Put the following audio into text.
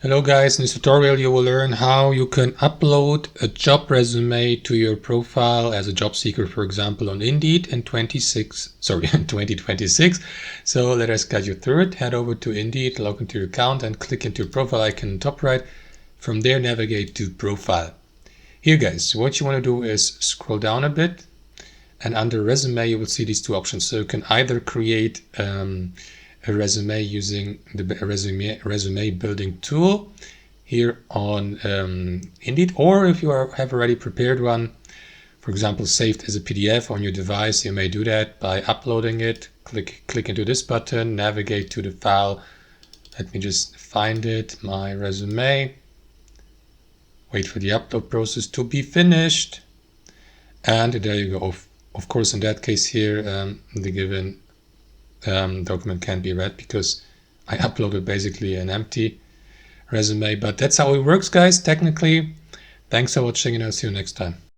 Hello guys, in this tutorial you will learn how you can upload a job resume to your profile as a job seeker, for example, on Indeed in 2026. So let us guide you through it. Head over to Indeed, log into your account and click into your profile icon on top right. From there, navigate to Profile. Here guys, what you want to do is scroll down a bit, and under Resume you will see these two options. So you can either create a resume using the resume building tool here on Indeed, or if you have already prepared one, for example saved as a PDF on your device, you may do that by uploading it. Click into this button, navigate to the file. Let me just find it, my resume. Wait for the upload process to be finished, and there you go. Of course, in that case here, the given document can't be read because I uploaded basically an empty resume, but that's how it works, guys, technically. Thanks for watching, and I'll see you next time.